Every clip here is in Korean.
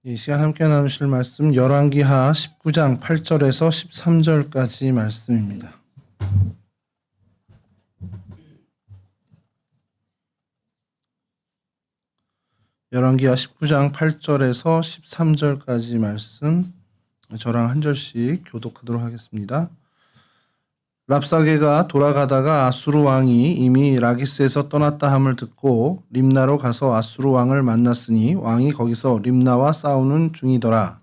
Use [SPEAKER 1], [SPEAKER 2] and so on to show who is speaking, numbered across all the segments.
[SPEAKER 1] 이 시간 함께 나누실 말씀 열왕기하 19장 8절에서 13절까지 말씀입니다. 열왕기하 19장 8절에서 13절까지 말씀 저랑 한 절씩 교독하도록 하겠습니다. 랍사게가 돌아가다가 아수르 왕이 이미 라기스에서 떠났다 함을 듣고 림나로 가서 아수르 왕을 만났으니 왕이 거기서 림나와 싸우는 중이더라.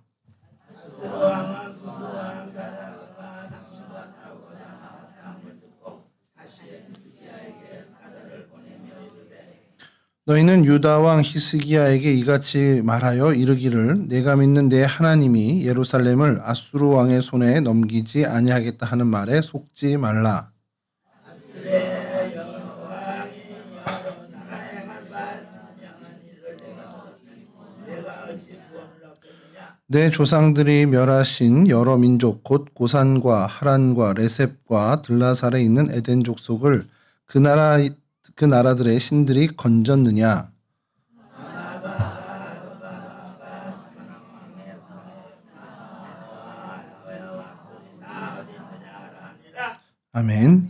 [SPEAKER 1] 너희는 유다 왕 히스기야에게 이같이 말하여 이르기를 내가 믿는 내 하나님이 예루살렘을 아수르 왕의 손에 넘기지 아니하겠다 하는 말에 속지 말라. 내 조상들이 멸하신 여러 민족 곧 고산과 하란과 레셉과 들라살에 있는 에덴 족속을 그 나라들의 신들이 건졌느냐? 아멘.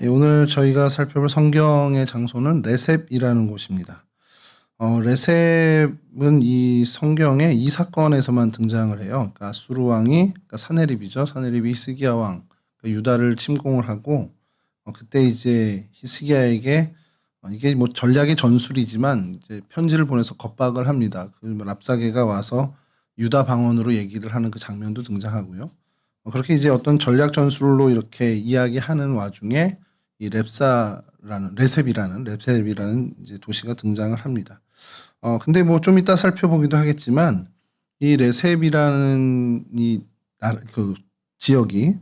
[SPEAKER 1] 오늘 저희가 살펴볼 성경의 장소는 레셉이라는 곳입니다. 레셉은 이 성경에 이 사건에서만 등장을 해요. 그러니까 아수르 왕이, 그러니까 사네립이죠. 사네립이 히스기야 왕, 그러니까 유다를 침공을 하고 그때 이제 히스기야에게 이게 뭐 전략의 전술이지만 이제 편지를 보내서 겁박을 합니다. 그 랍사게가 와서 유다 방언으로 얘기를 하는 그 장면도 등장하고요. 그렇게 이제 어떤 전략 전술로 이렇게 이야기하는 와중에 이 레셉이라는 이제 도시가 등장을 합니다. 근데 뭐 좀 이따 살펴보기도 하겠지만 이 레셉이라는 그 지역이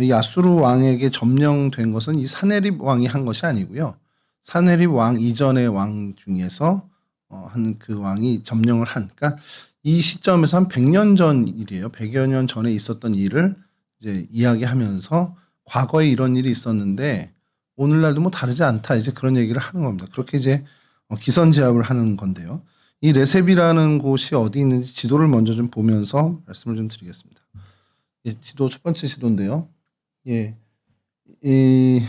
[SPEAKER 1] 이 아수르 왕에게 점령된 것은 이 사네립 왕이 한 것이 아니고요. 사네립 왕 이전의 왕 중에서 한 그 왕이 점령을 그러니까 이 시점에서 한 100년 전 일이에요. 100여 년 전에 있었던 일을 이제 이야기하면서 과거에 이런 일이 있었는데 오늘날도 뭐 다르지 않다 이제 그런 얘기를 하는 겁니다. 그렇게 이제 기선제압을 하는 건데요. 이 레셉이라는 곳이 어디 있는지 지도를 먼저 좀 보면서 말씀을 좀 드리겠습니다. 예, 지도 첫 번째 지도인데요. 예, 이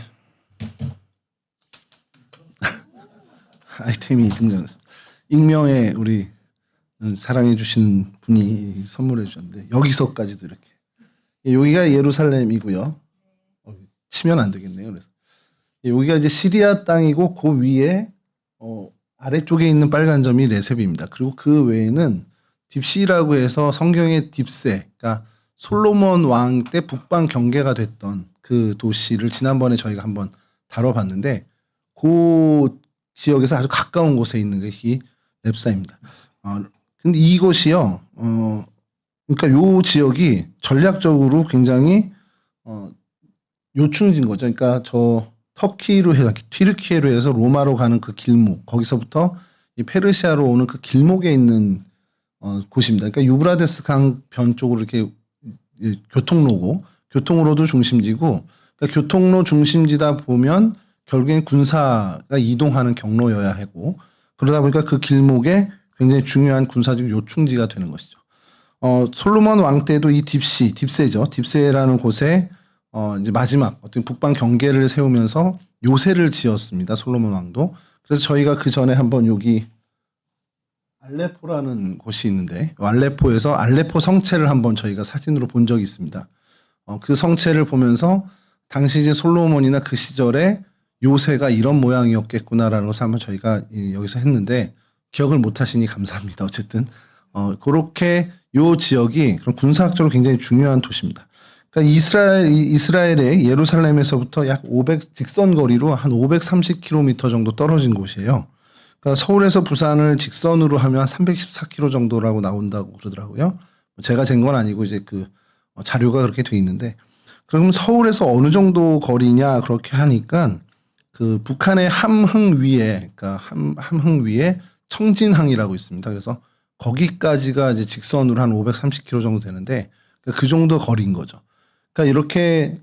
[SPEAKER 1] 아이템이 등장했습니다. 익명의 우리 사랑해 주신 분이 선물해 주셨는데 여기서까지도 이렇게 여기가 예루살렘이고요. 치면 안 되겠네요. 그래서 여기가 이제 시리아 땅이고 그 위에 아래쪽에 있는 빨간 점이 레셉입니다. 그리고 그 외에는 딥시라고 해서 성경의 딥세, 그러니까 솔로몬 왕 때 북방 경계가 됐던 그 도시를 지난번에 저희가 한번 다뤄봤는데 그 지역에서 아주 가까운 곳에 있는 것이 렙사입니다. 근데 이곳이요, 그러니까 요 지역이 전략적으로 굉장히 요충지인 거죠. 그러니까 저 터키로 해서 튀르키예로 해서 로마로 가는 그 길목, 거기서부터 이 페르시아로 오는 그 길목에 있는 곳입니다. 그러니까 유브라데스 강 변 쪽으로 이렇게 교통로도 중심지고, 그러니까 교통로 중심지다 보면 결국엔 군사가 이동하는 경로여야 하고, 그러다 보니까 그 길목에 굉장히 중요한 군사적 요충지가 되는 것이죠. 솔로몬 왕 때도 이 딥세죠. 딥세라는 곳에 이제 마지막 어떤 북방 경계를 세우면서 요새를 지었습니다. 솔로몬 왕도. 그래서 저희가 그 전에 한번 여기 알레포라는 곳이 있는데 알레포에서 알레포 성체를 한번 저희가 사진으로 본 적이 있습니다. 그 성체를 보면서 당시 이제 솔로몬이나 그 시절에 요새가 이런 모양이었겠구나라는 것을 한번 저희가 여기서 했는데 기억을 못 하시니 감사합니다. 어쨌든 그렇게 요 지역이 그런 군사학적으로 굉장히 중요한 도시입니다. 그러니까 이스라엘의 예루살렘에서부터 약 500 직선 거리로 한 530km 정도 떨어진 곳이에요. 그러니까 서울에서 부산을 직선으로 하면 314km 정도라고 나온다고 그러더라고요. 제가 잰 건 아니고 이제 그 자료가 그렇게 돼 있는데, 그럼 서울에서 어느 정도 거리냐 그렇게 하니까 그 북한의 함흥 위에, 그러니까 함흥 위에 청진항이라고 있습니다. 그래서 거기까지가 이제 직선으로 한 530km 정도 되는데 그 정도 거리인 거죠. 그러니까 이렇게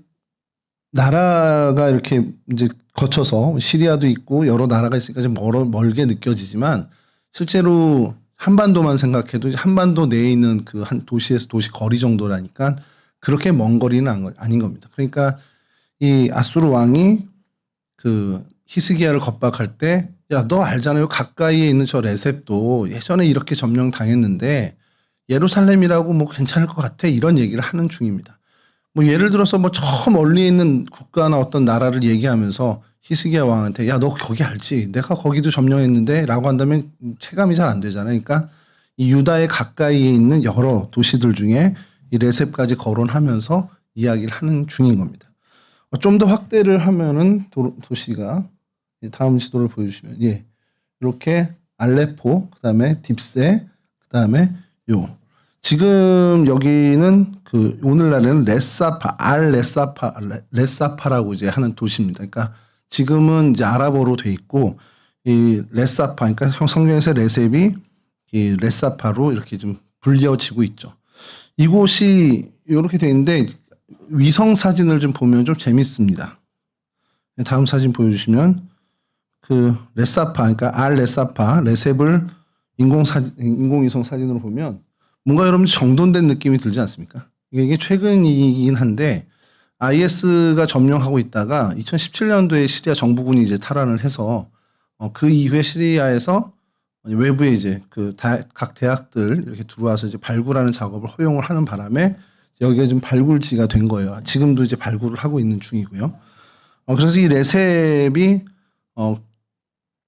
[SPEAKER 1] 나라가 이렇게 이제 거쳐서 시리아도 있고 여러 나라가 있으니까 좀 멀게 느껴지지만 실제로 한반도만 생각해도 한반도 내에 있는 그 한 도시에서 도시 거리 정도라니까 그렇게 먼 거리는 아닌 겁니다. 그러니까 이 아수르 왕이 그 히스기야를 겁박할 때, 야, 너 알잖아요. 가까이에 있는 저 레셉도 예전에 이렇게 점령 당했는데 예루살렘이라고 뭐 괜찮을 것 같아. 이런 얘기를 하는 중입니다. 뭐 예를 들어서 뭐 저 멀리 있는 국가나 어떤 나라를 얘기하면서 히스기야 왕한테, 야, 너 거기 알지? 내가 거기도 점령했는데 라고 한다면 체감이 잘 안 되잖아요. 그러니까 이 유다의 가까이에 있는 여러 도시들 중에 이 레셉까지 거론하면서 이야기를 하는 중인 겁니다. 좀 더 확대를 하면은 도시가 다음 지도를 보여주시면, 예, 이렇게 알레포, 그다음에 딥세, 그다음에 요 지금 여기는 그 오늘날에는 레사파라고 이제 하는 도시입니다. 그러니까 지금은 이제 아랍어로 돼 있고 이 레사파, 그러니까 성경에서 레셉이 이 레사파로 이렇게 좀 불려지고 있죠. 이곳이 이렇게 돼 있는데 위성 사진을 좀 보면 좀 재밌습니다. 다음 사진 보여주시면 그 레사파, 그러니까 레사파, 레셉을 인공위성 사진으로 보면 뭔가 여러분 정돈된 느낌이 들지 않습니까? 이게 최근이긴 한데 IS가 점령하고 있다가 2017년도에 시리아 정부군이 이제 탈환을 해서 그 이후에 시리아에서 외부에 이제 그 각 대학들 이렇게 들어와서 이제 발굴하는 작업을 허용을 하는 바람에 여기가 좀 발굴지가 된 거예요. 지금도 이제 발굴을 하고 있는 중이고요. 그래서 이 레셉이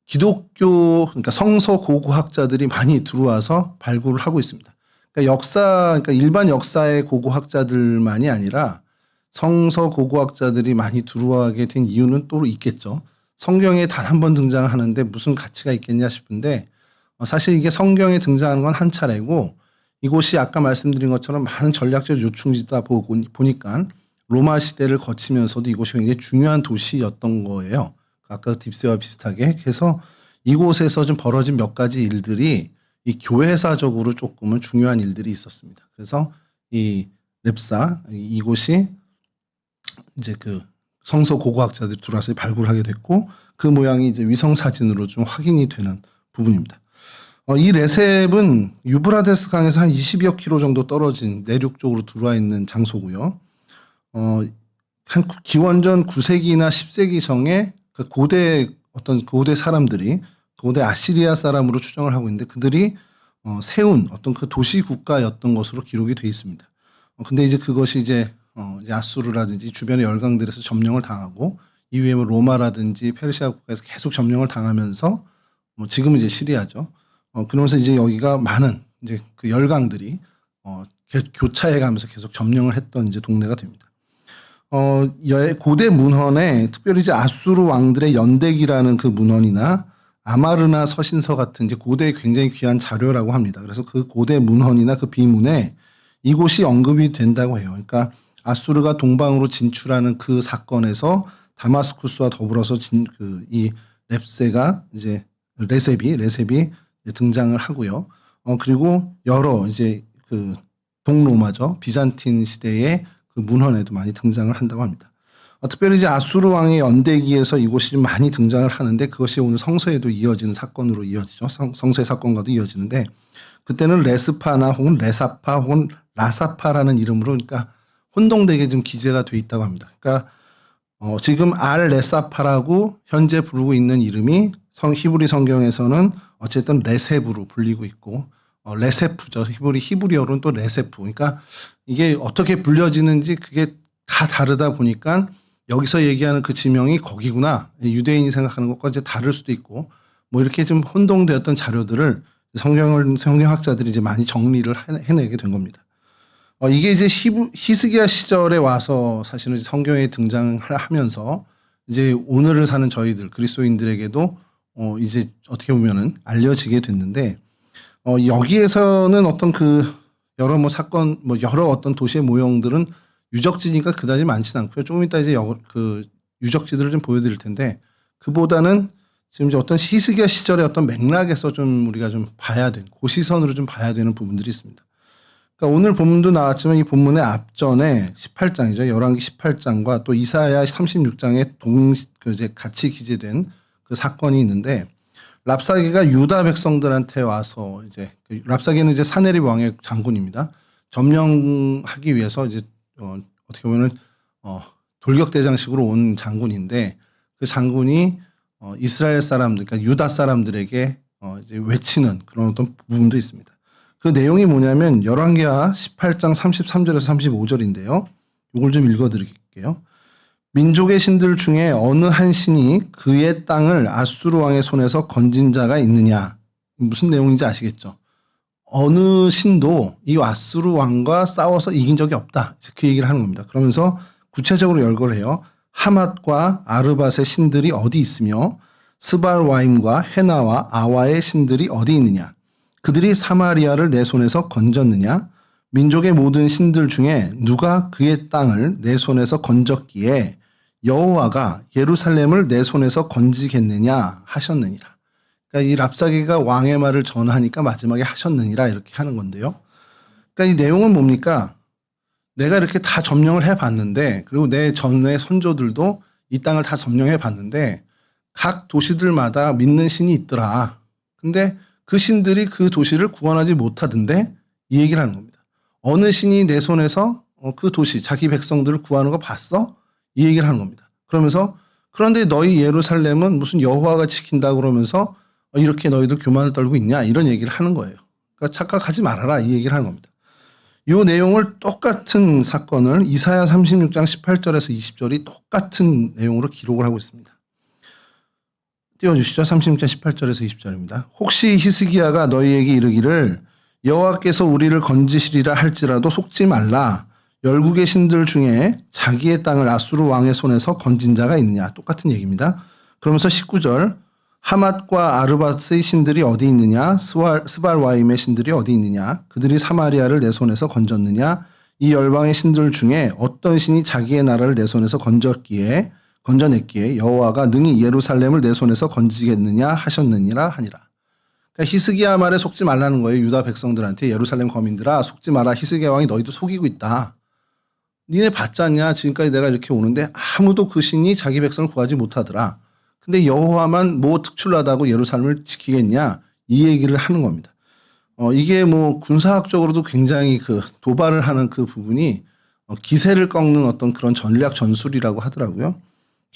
[SPEAKER 1] 기독교, 그러니까 성서 고고학자들이 많이 들어와서 발굴을 하고 있습니다. 그러니까 그러니까 일반 역사의 고고학자들만이 아니라 성서 고고학자들이 많이 들어와게 된 이유는 또 있겠죠. 성경에 단 한 번 등장하는데 무슨 가치가 있겠냐 싶은데 사실 이게 성경에 등장하는 건 한 차례고 이곳이 아까 말씀드린 것처럼 많은 전략적 요충지다 보니까 로마 시대를 거치면서도 이곳이 굉장히 중요한 도시였던 거예요. 아까 딥세와 비슷하게. 그래서 이곳에서 좀 벌어진 몇 가지 일들이 이 교회사적으로 조금은 중요한 일들이 있었습니다. 그래서 이 렙사, 이곳이 이제 그 성서 고고학자들이 들어와서 발굴하게 됐고 그 모양이 이제 위성 사진으로 좀 확인이 되는 부분입니다. 이 레셉은 유브라데스 강에서 한 20여 킬로 정도 떨어진 내륙 쪽으로 들어와 있는 장소고요. 한 기원전 9세기나 10세기성에 그 고대 사람들이 고대 아시리아 사람으로 추정을 하고 있는데 그들이 세운 어떤 그 도시 국가였던 것으로 기록이 돼 있습니다. 근데 이제 그것이 이제 아수르라든지 주변의 열강들에서 점령을 당하고 이후에 뭐 로마라든지 페르시아 국가에서 계속 점령을 당하면서 뭐 지금은 이제 시리아죠. 그러면서 이제 여기가 많은 이제 그 열강들이 교차해 가면서 계속 점령을 했던 이제 동네가 됩니다. 고대 문헌에 특별히 이제 아수르 왕들의 연대기라는 그 문헌이나 아마르나 서신서 같은 이제 고대 굉장히 귀한 자료라고 합니다. 그래서 그 고대 문헌이나 그 비문에 이곳이 언급이 된다고 해요. 그러니까 아수르가 동방으로 진출하는 그 사건에서 다마스쿠스와 더불어서 이 레셉이 등장을 하고요. 그리고 여러 이제 그 동로마죠. 비잔틴 시대의 그 문헌에도 많이 등장을 한다고 합니다. 특별히 이제 아수르 왕의 연대기에서 이곳이 좀 많이 등장을 하는데 그것이 오늘 성서에도 이어지는 사건으로 이어지죠. 성서의 사건과도 이어지는데 그때는 레스파나 혹은 레사파 혹은 라사파라는 이름으로 그러니까 혼동되게 좀 기재가 돼 있다고 합니다. 그러니까 지금 레사파라고 현재 부르고 있는 이름이 히브리 성경에서는 어쨌든 레셉으로 불리고 있고 레세프죠. 히브리어로는 또 레세프. 그러니까 이게 어떻게 불려지는지 그게 다 다르다 보니까 여기서 얘기하는 그 지명이 거기구나. 유대인이 생각하는 것과 이제 다를 수도 있고 뭐 이렇게 좀 혼동되었던 자료들을 성경학자들이 이제 많이 정리를 해내게 된 겁니다. 이게 이제 히스기야 시절에 와서 사실은 성경에 등장하면서 이제 오늘을 사는 저희들 그리스도인들에게도 이제 어떻게 보면은 알려지게 됐는데 여기에서는 어떤 그 여러 뭐 사건 여러 어떤 도시의 모형들은 유적지니까 그다지 많지는 않고요. 조금 이따 이제 그 유적지들을 좀 보여드릴 텐데 그보다는 지금 이제 어떤 히스기야 시절의 어떤 맥락에서 좀 우리가 좀 봐야 되는 고시선으로 좀 봐야 되는 부분들이 있습니다. 그러니까 오늘 본문도 나왔지만 이 본문의 앞전에 18장이죠. 열왕기 18장과 또 이사야 36장에 이제 같이 기재된 그 사건이 있는데 랍사게가 유다 백성들한테 와서 이제 랍사게는 이제 사네립 왕의 장군입니다. 점령하기 위해서 이제 어떻게 보면은 돌격대장식으로 온 장군인데 그 장군이 이스라엘 사람들, 그러니까 유다 사람들에게 이제 외치는 그런 어떤 부분도 있습니다. 그 내용이 뭐냐면 열왕기하 18장 33절에서 35절인데요. 이걸 좀 읽어드릴게요. 민족의 신들 중에 어느 한 신이 그의 땅을 아수르 왕의 손에서 건진 자가 있느냐. 무슨 내용인지 아시겠죠? 어느 신도 이 아수르 왕과 싸워서 이긴 적이 없다. 그 얘기를 하는 겁니다. 그러면서 구체적으로 열거를 해요. 하맛과 아르밧의 신들이 어디 있으며 스발와임과 헤나와 아와의 신들이 어디 있느냐. 그들이 사마리아를 내 손에서 건졌느냐. 민족의 모든 신들 중에 누가 그의 땅을 내 손에서 건졌기에 여호와가 예루살렘을 내 손에서 건지겠느냐 하셨느니라. 그러니까 이 랍사게가 왕의 말을 전하니까 마지막에 하셨느니라 이렇게 하는 건데요. 그러니까 이 내용은 뭡니까? 내가 이렇게 다 점령을 해봤는데 그리고 내 전의 선조들도 이 땅을 다 점령해 봤는데 각 도시들마다 믿는 신이 있더라. 근데 그 신들이 그 도시를 구원하지 못하던데 이 얘기를 하는 겁니다. 어느 신이 내 손에서 그 도시 자기 백성들을 구하는 거 봤어? 이 얘기를 하는 겁니다. 그러면서 그런데 너희 예루살렘은 무슨 여호와가 지킨다 그러면서 이렇게 너희들 교만을 떨고 있냐 이런 얘기를 하는 거예요. 그러니까 착각하지 말아라 이 얘기를 하는 겁니다. 이 내용을 똑같은 사건을 이사야 36장 18절에서 20절이 똑같은 내용으로 기록을 하고 있습니다. 띄워주시죠. 36장 18절에서 20절입니다. 혹시 히스기야가 너희에게 이르기를 여호와께서 우리를 건지시리라 할지라도 속지 말라. 열국의 신들 중에 자기의 땅을 아수르 왕의 손에서 건진 자가 있느냐. 똑같은 얘기입니다. 그러면서 19절 하맛과 아르밧의 신들이 어디 있느냐. 스발와임의 신들이 어디 있느냐. 그들이 사마리아를 내 손에서 건졌느냐. 이 열방의 신들 중에 어떤 신이 자기의 나라를 내 손에서 건져냈기에 여호와가 능히 예루살렘을 내 손에서 건지겠느냐 하셨느니라 하니라. 그러니까 히스기야 말에 속지 말라는 거예요. 유다 백성들한테 예루살렘 거민들아 속지 마라. 히스기야 왕이 너희도 속이고 있다. 니네 봤지 않냐? 지금까지 내가 이렇게 오는데 아무도 그 신이 자기 백성을 구하지 못하더라. 근데 여호와만 뭐 특출나다고 예루살렘을 지키겠냐? 이 얘기를 하는 겁니다. 이게 뭐 군사학적으로도 굉장히 그 도발을 하는 그 부분이 기세를 꺾는 어떤 그런 전략 전술이라고 하더라고요.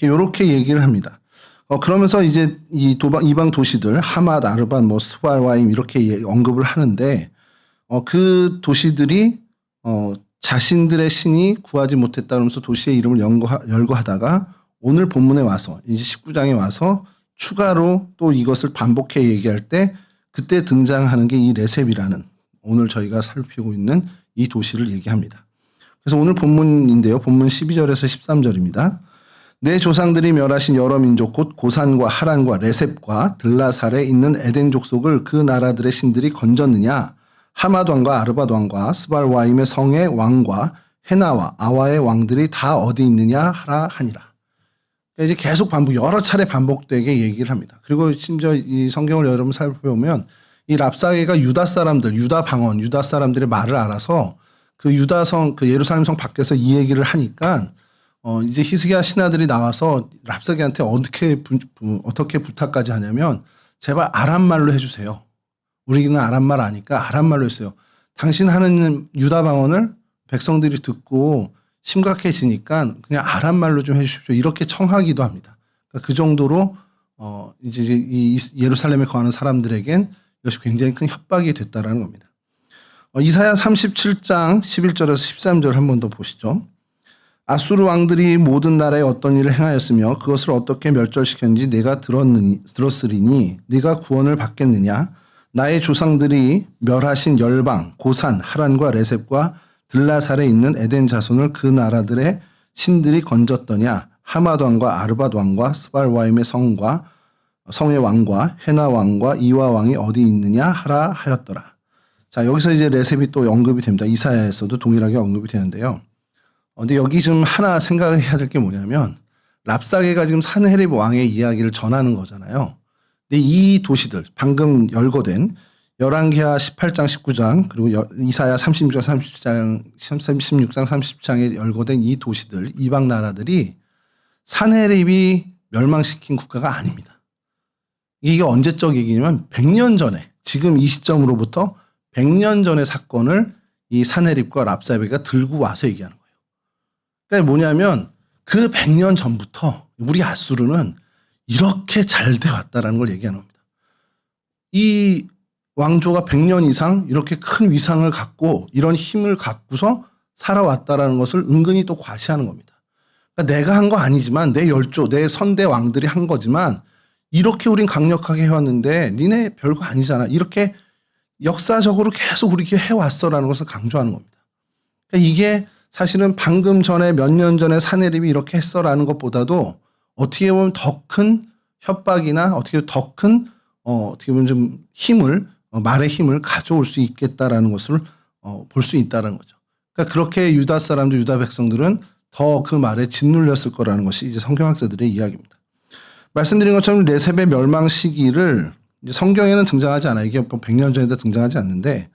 [SPEAKER 1] 이렇게 얘기를 합니다. 그러면서 이제 이방 도시들 하맛, 아르밧, 뭐 스발와임 이렇게 언급을 하는데 그 도시들이 자신들의 신이 구하지 못했다 그러면서 도시의 이름을 열거하다가 오늘 본문에 와서 이제 19장에 와서 추가로 또 이것을 반복해 얘기할 때 그때 등장하는 게 이 레셉이라는 오늘 저희가 살피고 있는 이 도시를 얘기합니다. 그래서 오늘 본문인데요. 본문 12절에서 13절입니다. 내 조상들이 멸하신 여러 민족 곧 고산과 하란과 레셉과 들라살에 있는 에덴 족속을 그 나라들의 신들이 건졌느냐. 하맛 왕과 아르밧 왕과 스발와임의 성의 왕과 헤나와 아와의 왕들이 다 어디 있느냐 하라 하니라. 이제 계속 여러 차례 반복되게 얘기를 합니다. 그리고 심지어 이 성경을 여러분 살펴보면 이 랍사게가 유다 사람들, 유다 방언, 유다 사람들의 말을 알아서 그 유다성, 그 예루살렘 성 밖에서 이 얘기를 하니까 이제 히스기야 신하들이 나와서 랍사게한테 어떻게 부탁까지 하냐면 제발 아람말로 해주세요. 우리는 아람말 아니까 아람말로 했어요. 당신 하는 유다 방언을 백성들이 듣고 심각해지니까 그냥 아람말로 좀 해주십시오. 이렇게 청하기도 합니다. 그러니까 그 정도로 이제 이 예루살렘에 거하는 사람들에겐 이것이 굉장히 큰 협박이 됐다라는 겁니다. 이사야 37장 11절에서 13절 한 번 더 보시죠. 아수르 왕들이 모든 나라에 어떤 일을 행하였으며 그것을 어떻게 멸절시켰는지 내가 들었으리니 네가 구원을 받겠느냐. 나의 조상들이 멸하신 열방 고산 하란과 레셉과 들라살에 있는 에덴 자손을 그 나라들의 신들이 건졌더냐. 하맛 왕과 아르밧 왕과 스발와임의 성의 왕과 헤나 왕과 이와 왕이 어디 있느냐 하라 하였더라. 자, 여기서 이제 레셉이 또 언급이 됩니다. 이사야에서도 동일하게 언급이 되는데요. 근데 여기 좀 하나 생각을 해야 될 게 뭐냐면 랍사게가 지금 사네립 왕의 이야기를 전하는 거잖아요. 근데 이 도시들 방금 열거된 열왕기하 18장 19장 그리고 이사야 36장 30장에 열거된 이 도시들 이방 나라들이 사네립이 멸망시킨 국가가 아닙니다. 이게 언제적 얘기냐면 100년 전에, 지금 이 시점으로부터 100년 전의 사건을 이 사네립과 랍사베가 들고 와서 얘기하는 거예요. 그러니까 뭐냐면 그 100년 전부터 우리 아수르는 이렇게 잘 돼 왔다라는 걸 얘기하는 겁니다. 이 왕조가 100년 이상 이렇게 큰 위상을 갖고 이런 힘을 갖고서 살아왔다라는 것을 은근히 또 과시하는 겁니다. 그러니까 내가 한 거 아니지만 내 열조, 내 선대 왕들이 한 거지만 이렇게 우린 강력하게 해왔는데 니네 별거 아니잖아. 이렇게 역사적으로 계속 우리가 해왔어라는 것을 강조하는 겁니다. 그러니까 이게 사실은 방금 전에 몇 년 전에 사네립이 이렇게 했어라는 것보다도 어떻게 보면 더 큰 협박이나 어떻게 더 큰 어떻게 보면 좀 힘을 말의 힘을 가져올 수 있겠다라는 것을 볼 수 있다는 거죠. 그러니까 그렇게 유다 사람들, 유다 백성들은 더 그 말에 짓눌렸을 거라는 것이 이제 성경학자들의 이야기입니다. 말씀드린 것처럼 레셉의 멸망 시기를 이제 성경에는 등장하지 않아요. 이게 100년 전에도 등장하지 않는데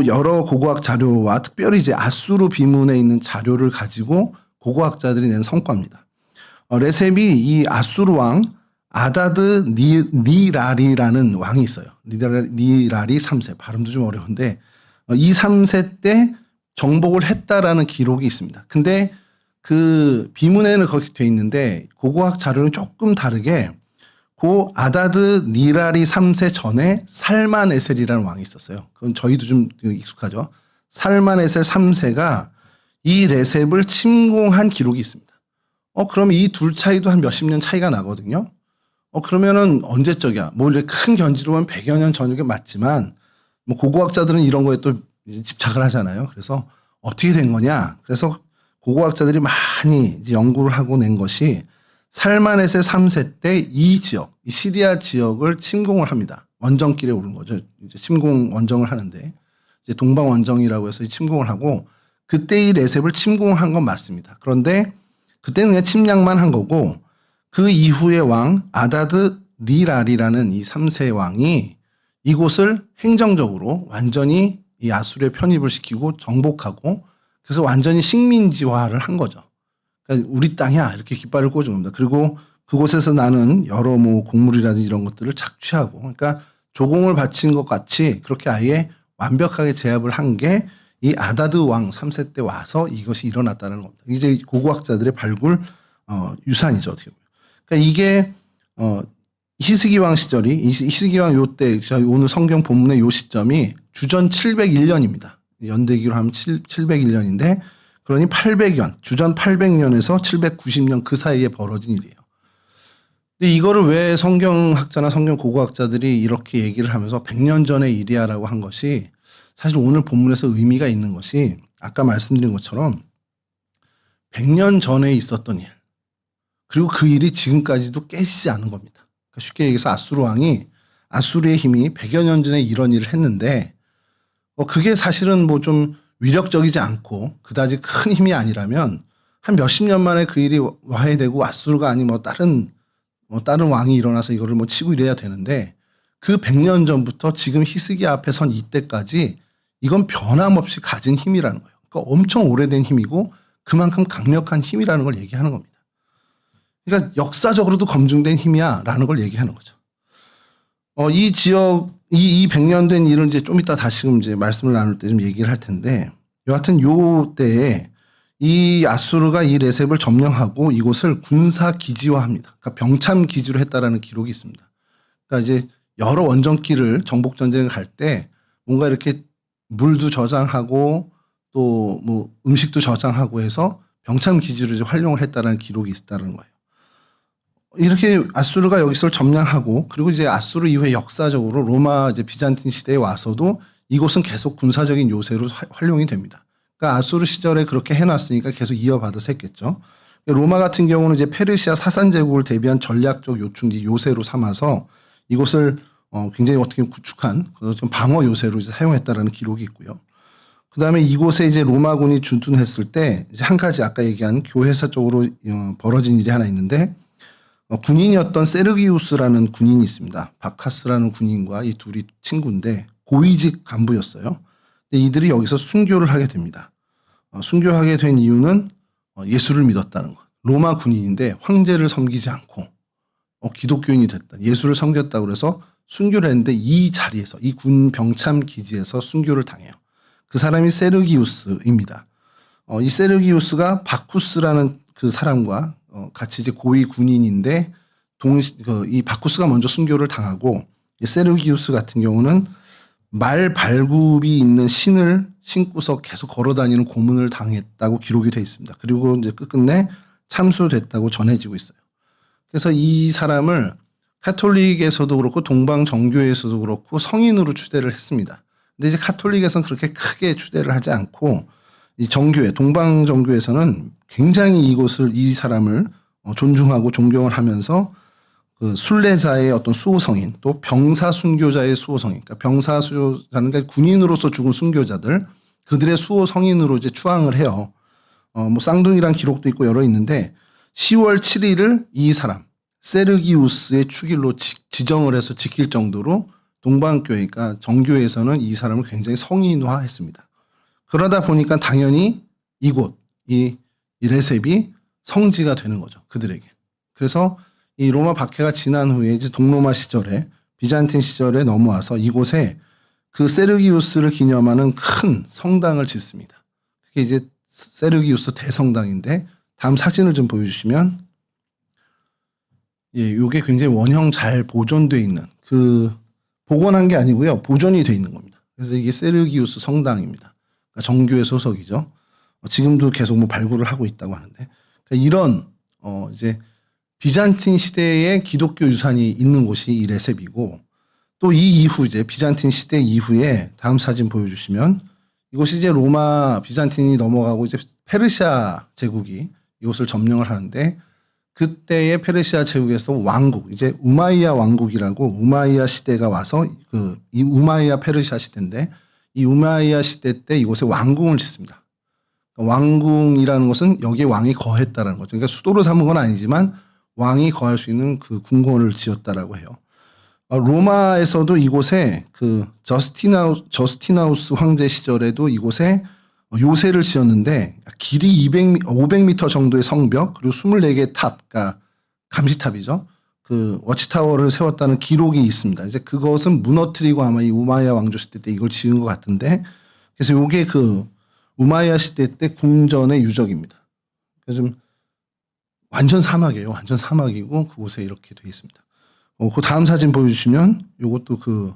[SPEAKER 1] 여러 고고학 자료와 특별히 이제 아수르 비문에 있는 자료를 가지고 고고학자들이 낸 성과입니다. 레셉이 이 아수르 왕 아다드 니랄이라는 왕이 있어요. 니랄이 3세. 발음도 좀 어려운데 이 3세 때 정복을 했다라는 기록이 있습니다. 근데 그 비문에는 그렇게 돼 있는데 고고학 자료는 조금 다르게 그 아다드 니랄이 3세 전에 살만에셀이라는 왕이 있었어요. 그건 저희도 좀 익숙하죠. 살만에셀 3세가 이 레셉을 침공한 기록이 있습니다. 그럼 이 둘 차이도 한 몇십 년 차이가 나거든요. 그러면은 언제적이야? 뭐 이렇게 큰 견지로 보면 100여 년 전이게 맞지만 뭐 고고학자들은 이런 거에 또 집착을 하잖아요. 그래서 어떻게 된 거냐? 그래서 고고학자들이 많이 이제 연구를 하고 낸 것이 살만에셀 3세 때 이 지역, 이 시리아 지역을 침공을 합니다. 원정길에 오른 거죠. 이제 침공 원정을 하는데 이제 동방 원정이라고 해서 침공을 하고 그때 이 레셉을 침공한 건 맞습니다. 그런데 그때는 그냥 침략만 한 거고 그 이후의 왕 아다드 리랄이라는 이 3세 왕이 이곳을 행정적으로 완전히 이 아수르에 편입을 시키고 정복하고 그래서 완전히 식민지화를 한 거죠. 그러니까 우리 땅이야 이렇게 깃발을 꽂은 겁니다. 그리고 그곳에서 나는 여러 뭐 곡물이라든지 이런 것들을 착취하고 그러니까 조공을 바친 것 같이 그렇게 아예 완벽하게 제압을 한 게 이 아다드 왕 3세 때 와서 이것이 일어났다는 겁니다. 이제 고고학자들의 발굴 유산이죠. 어떻게 보면. 그러니까 이게 히스기 왕 시절이 히스기 왕 요때 오늘 성경 본문의 요 시점이 주전 701년입니다. 연대기로 하면 701년인데 그러니 800년, 주전 800년에서 790년 그 사이에 벌어진 일이에요. 근데 이거를 왜 성경학자나 성경 고고학자들이 이렇게 얘기를 하면서 100년 전의 일이야라고 한 것이 사실 오늘 본문에서 의미가 있는 것이 아까 말씀드린 것처럼 100년 전에 있었던 일 그리고 그 일이 지금까지도 깨지지 않은 겁니다. 그러니까 쉽게 얘기해서 아수르 왕이 아수르의 힘이 100여 년 전에 이런 일을 했는데 그게 사실은 뭐 좀 위력적이지 않고 그다지 큰 힘이 아니라면 한 몇십 년 만에 그 일이 와해되고 아수르가 아닌 다른 왕이 일어나서 이거를 치고 이래야 되는데 그 100년 전부터 지금 히스기야 앞에 선 이때까지 이건 변함없이 가진 힘이라는 거예요. 그러니까 엄청 오래된 힘이고 그만큼 강력한 힘이라는 걸 얘기하는 겁니다. 그러니까 역사적으로도 검증된 힘이야라는 걸 얘기하는 거죠. 이 지역 이 100년 된 일은 이제 좀 이따 다시금 이제 말씀을 나눌 때 좀 얘기를 할 텐데 여하튼 요 때에 이 아수르가 이 레셉을 점령하고 이곳을 군사 기지화합니다. 그러니까 병참 기지로 했다라는 기록이 있습니다. 그러니까 이제 여러 원정길을 정복 전쟁을 갈 때 뭔가 이렇게 물도 저장하고 또 뭐 음식도 저장하고 해서 병참 기지로 이제 활용을 했다라는 기록이 있다는 거예요. 이렇게 아수르가 여기서 점령하고 그리고 이제 아수르 이후에 역사적으로 로마 이제 비잔틴 시대에 와서도 이곳은 계속 군사적인 요새로 활용이 됩니다. 그러니까 아수르 시절에 그렇게 해놨으니까 계속 이어받아서 했겠죠. 로마 같은 경우는 이제 페르시아 사산 제국을 대비한 전략적 요새로 삼아서 이곳을 굉장히 어떻게 구축한 방어 요새로 이제 사용했다라는 기록이 있고요. 그 다음에 이곳에 이제 로마군이 주둔했을 때 이제 한 가지 아까 얘기한 교회사 쪽으로 벌어진 일이 하나 있는데 군인이었던 세르기우스라는 군인이 있습니다. 바카스라는 군인과 이 둘이 친구인데 고위직 간부였어요. 근데 이들이 여기서 순교를 하게 됩니다. 순교하게 된 이유는 예수를 믿었다는 것. 로마 군인인데 황제를 섬기지 않고 기독교인이 됐다. 예수를 섬겼다고 그래서 순교를 했는데 이 자리에서 이 군 병참 기지에서 순교를 당해요. 그 사람이 세르기우스입니다. 이 세르기우스가 바쿠스라는 그 사람과 같이 이제 고위 군인인데 이 바쿠스가 먼저 순교를 당하고 이 세르기우스 같은 경우는 말 발굽이 있는 신을 신고서 계속 걸어다니는 고문을 당했다고 기록이 되어 있습니다. 그리고 이제 끝끝내 참수됐다고 전해지고 있어요. 그래서 이 사람을 카톨릭에서도 그렇고 동방 정교에서도 그렇고 성인으로 추대를 했습니다. 근데 이제 카톨릭에서는 그렇게 크게 추대를 하지 않고 이 정교회, 동방 정교에서는 굉장히 이 사람을 존중하고 존경을 하면서 그 순례자의 어떤 수호성인 또 병사 순교자의 수호성인, 그러니까 병사 순교자는 그러니까 군인으로서 죽은 순교자들 그들의 수호성인으로 이제 추앙을 해요. 뭐 쌍둥이란 기록도 있고 여러 있는데 10월 7일을 이 사람 세르기우스의 축일로 지정을 해서 지킬 정도로 동방교회, 그러니까 정교회에서는 이 사람을 굉장히 성인화했습니다. 그러다 보니까 당연히 이곳 이 레셉이 성지가 되는 거죠, 그들에게. 그래서 이 로마 박해가 지난 후에 이제 동로마 시절에 비잔틴 시절에 넘어와서 이곳에 그 세르기우스를 기념하는 큰 성당을 짓습니다. 그게 이제 세르기우스 대성당인데 다음 사진을 좀 보여주시면 요게 굉장히 원형 잘 보존되어 있는 복원한 게 아니고요. 보존이 되어 있는 겁니다. 그래서 이게 세르기우스 성당입니다. 그러니까 정교회 소속이죠. 지금도 계속 뭐 발굴을 하고 있다고 하는데 그러니까 이런 이제 비잔틴 시대의 기독교 유산이 있는 곳이 이 레셉이고 또 이 이후 이제 비잔틴 시대 이후에 다음 사진 보여주시면 이곳이 이제 로마 비잔틴이 넘어가고 이제 페르시아 제국이 이곳을 점령을 하는데 그때의 페르시아 제국에서 왕국 이제 우마이야 왕국이라고 우마이야 시대가 와서 이 우마이야 페르시아 시대인데 이 우마이야 시대 때 이곳에 왕궁을 짓습니다. 왕궁이라는 것은 여기에 왕이 거했다라는 거죠. 그러니까 수도로 삼은 건 아니지만 왕이 거할 수 있는 그 궁궐을 지었다라고 해요. 로마에서도 이곳에 그 저스티나우스 황제 시절에도 이곳에 요새를 지었는데 길이 500m 정도의 성벽 그리고 24개의 탑, 그러니까 감시탑이죠. 그 워치타워를 세웠다는 기록이 있습니다. 이제 그것은 무너뜨리고 아마 이 우마이야 왕조 시대 때 이걸 지은 것 같은데 그래서 이게 그 우마이야 시대 때 궁전의 유적입니다. 그래서 좀 완전 사막이에요. 완전 사막이고 그곳에 이렇게 되어 있습니다. 그 다음 사진 보여주시면 이것도 그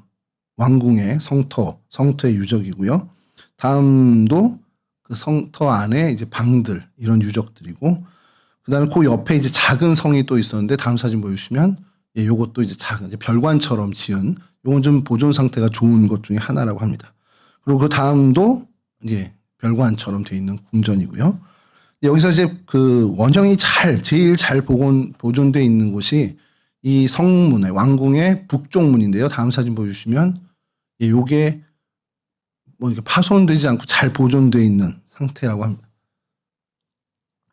[SPEAKER 1] 왕궁의 성터의 유적이고요. 다음도 그 성터 안에 이제 방들 이런 유적들이고 그다음에 그 옆에 이제 작은 성이 또 있었는데 다음 사진 보여주시면 요것도 이제 작은 이제 별관처럼 지은 요건 좀 보존 상태가 좋은 것 중에 하나라고 합니다. 그리고 그 다음도 이제 별관처럼 되어 있는 궁전이고요. 여기서 이제 그 원형이 제일 잘 보존되어 있는 곳이 이 성문의 왕궁의 북쪽 문인데요. 다음 사진 보여주시면 요게 뭐 이렇게 파손되지 않고 잘 보존되어 있는 상태라고 합니다.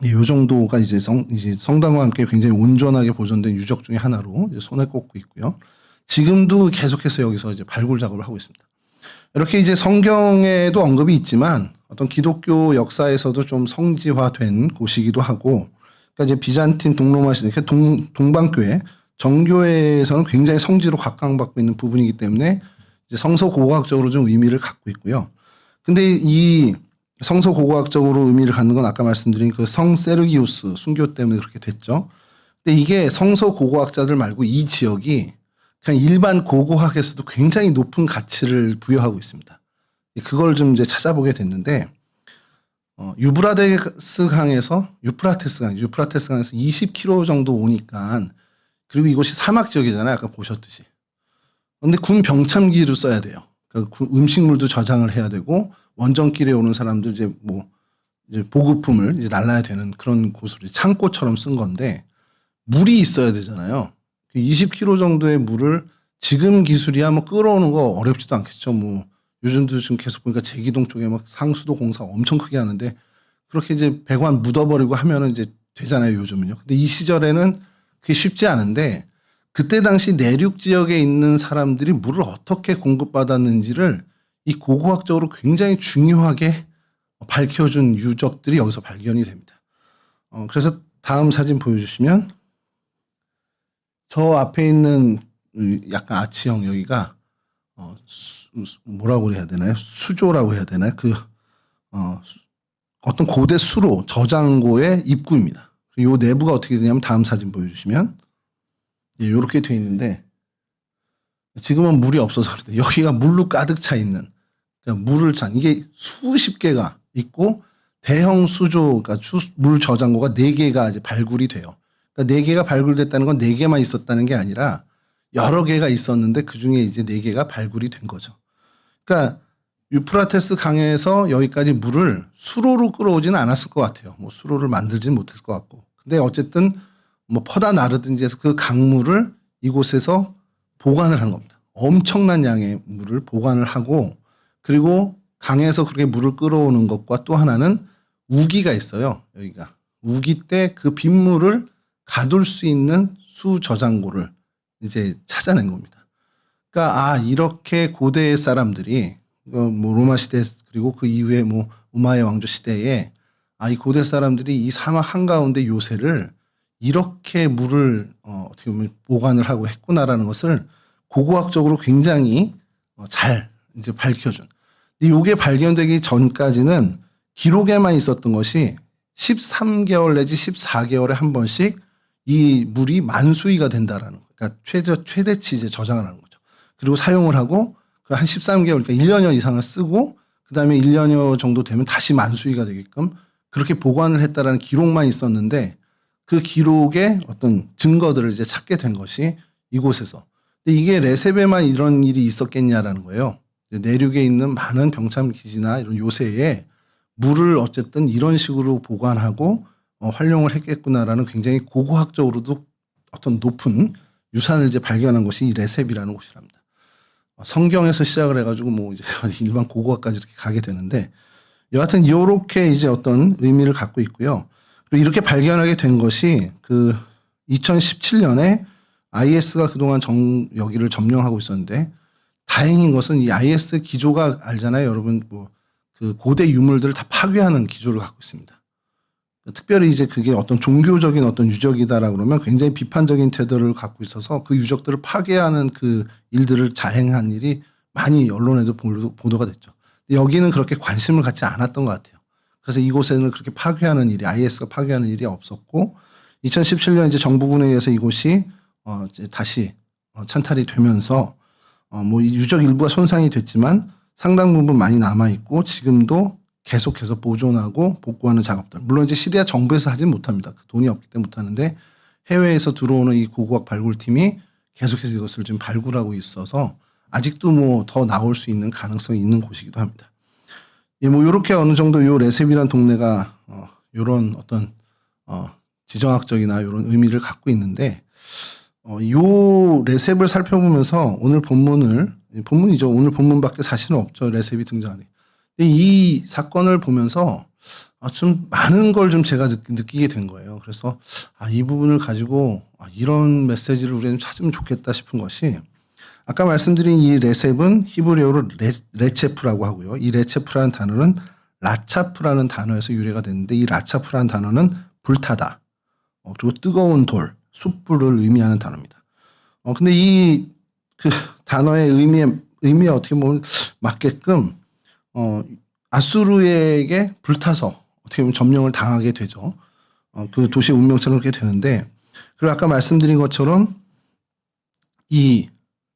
[SPEAKER 1] 요 정도가 이제 성당과 함께 굉장히 온전하게 보존된 유적 중에 하나로 이제 손에 꼽고 있고요. 지금도 계속해서 여기서 이제 발굴 작업을 하고 있습니다. 이렇게 이제 성경에도 언급이 있지만 어떤 기독교 역사에서도 좀 성지화된 곳이기도 하고, 그러니까 이제 비잔틴 동로마 시대, 동방교회, 정교회에서는 굉장히 성지로 각광받고 있는 부분이기 때문에 이제 성서 고고학적으로 좀 의미를 갖고 있고요. 근데 이 성서 고고학적으로 의미를 갖는 건 아까 말씀드린 그 성 세르기우스 순교 때문에 그렇게 됐죠. 근데 이게 성서 고고학자들 말고 이 지역이 그냥 일반 고고학에서도 굉장히 높은 가치를 부여하고 있습니다. 그걸 좀 이제 찾아보게 됐는데, 유프라테스 강에서 20km 정도 오니까, 그리고 이곳이 사막 지역이잖아요. 아까 보셨듯이. 근데 군 병참기를 써야 돼요. 그러니까 음식물도 저장을 해야 되고, 원정길에 오는 사람들 이제 보급품을 이제 날라야 되는 그런 곳으로 창고처럼 쓴 건데, 물이 있어야 되잖아요. 20km 정도의 물을 지금 기술이야 뭐 끌어오는 거 어렵지도 않겠죠. 뭐 요즘도 지금 계속 보니까 제기동 쪽에 막 상수도 공사 엄청 크게 하는데 그렇게 이제 배관 묻어버리고 하면은 이제 되잖아요. 요즘은요. 근데 이 시절에는 그게 쉽지 않은데 그때 당시 내륙 지역에 있는 사람들이 물을 어떻게 공급받았는지를 이 고고학적으로 굉장히 중요하게 밝혀준 유적들이 여기서 발견이 됩니다. 그래서 다음 사진 보여주시면 저 앞에 있는 약간 아치형 여기가 뭐라고 해야 되나요? 수조라고 해야 되나요? 어, 어떤 고대 수로 저장고의 입구입니다. 이 내부가 어떻게 되냐면 다음 사진 보여주시면 이렇게 되어 있는데 지금은 물이 없어서 그래요. 여기가 물로 가득 차 있는 그러니까 물을 찬 이게 수십 개가 있고 대형 수조 그러니까 물 저장고가 4개가 이제 발굴이 돼요. 그러니까 4개가 발굴됐다는 건 4개만 있었다는 게 아니라 여러 개가 있었는데 그중에 이제 4개가 발굴이 된 거죠. 그러니까 유프라테스 강에서 여기까지 물을 수로로 끌어오지는 않았을 것 같아요. 뭐 수로를 만들지는 못했을 것 같고. 근데 어쨌든 뭐 퍼다 나르든지 해서 그 강물을 이곳에서 보관을 하는 겁니다. 엄청난 양의 물을 보관을 하고 그리고 강에서 그렇게 물을 끌어오는 것과 또 하나는 우기가 있어요. 여기가. 우기 때 그 빗물을 가둘 수 있는 수 저장고를 이제 찾아낸 겁니다. 그러니까 이렇게 고대 사람들이 뭐 로마 시대 그리고 그 이후에 뭐 우마의 왕조 시대에 이 고대 사람들이 이 사막 한가운데 요새를 이렇게 물을 어떻게 보면 보관을 하고 했구나라는 것을 고고학적으로 굉장히 잘 이제 밝혀준. 근데 이게 발견되기 전까지는 기록에만 있었던 것이 13개월 내지 14개월에 한 번씩 이 물이 만수위가 된다라는 거. 그러니까 최대치 이제 저장을 하는 거죠. 그리고 사용을 하고 한 13개월, 그러니까 1년여 이상을 쓰고 그다음에 1년여 정도 되면 다시 만수위가 되게끔 그렇게 보관을 했다라는 기록만 있었는데 그 기록의 어떤 증거들을 이제 찾게 된 것이 이곳에서. 근데 이게 레세베만 이런 일이 있었겠냐라는 거예요. 내륙에 있는 많은 병참 기지나 이런 요새에 물을 어쨌든 이런 식으로 보관하고 활용을 했겠구나라는 굉장히 고고학적으로도 어떤 높은 유산을 이제 발견한 것이 이 레셉이라는 곳이랍니다. 성경에서 시작을 해가지고 뭐 이제 일반 고고학까지 이렇게 가게 되는데 여하튼 이렇게 이제 어떤 의미를 갖고 있고요. 그리고 이렇게 발견하게 된 것이 그 2017년에 IS가 그동안 여기를 점령하고 있었는데 다행인 것은 이 IS 기조가 알잖아요. 여러분 뭐 그 고대 유물들을 다 파괴하는 기조를 갖고 있습니다. 특별히 이제 그게 어떤 종교적인 어떤 유적이다라고 그러면 굉장히 비판적인 태도를 갖고 있어서 그 유적들을 파괴하는 그 일들을 자행한 일이 많이 언론에도 보도가 됐죠. 여기는 그렇게 관심을 갖지 않았던 것 같아요. 그래서 이곳에는 그렇게 파괴하는 일이 IS가 파괴하는 일이 없었고 2017년 이제 정부군에 의해서 이곳이 이제 다시 찬탈이 되면서 뭐 유적 일부가 손상이 됐지만 상당 부분 많이 남아 있고 지금도 계속해서 보존하고 복구하는 작업들. 물론 이제 시리아 정부에서 하진 못합니다. 돈이 없기 때문에 못하는데 해외에서 들어오는 이 고고학 발굴팀이 계속해서 이것을 지금 발굴하고 있어서 아직도 뭐 더 나올 수 있는 가능성이 있는 곳이기도 합니다. 예, 뭐 이렇게 어느 정도 요 레셉이라는 동네가 요런 어떤 지정학적이나 이런 의미를 갖고 있는데 요 레셉을 살펴보면서 오늘 본문이죠. 오늘 본문밖에 사실은 없죠. 레셉이 등장하니. 이 사건을 보면서 좀 많은 걸 좀 제가 느끼게 된 거예요. 그래서 이 부분을 가지고 이런 메시지를 우리가 좀 찾으면 좋겠다 싶은 것이 아까 말씀드린 이 레셉은 히브리어로 레체프라고 하고요. 이 레체프라는 단어는 라차프라는 단어에서 유래가 됐는데 이 라차프라는 단어는 불타다. 그리고 뜨거운 돌, 숯불을 의미하는 단어입니다. 근데 이 그 단어의 의미에 어떻게 보면 맞게끔 아수르에게 불타서 어떻게 보면 점령을 당하게 되죠. 그 도시의 운명처럼 그렇게 되는데 그리고 아까 말씀드린 것처럼 이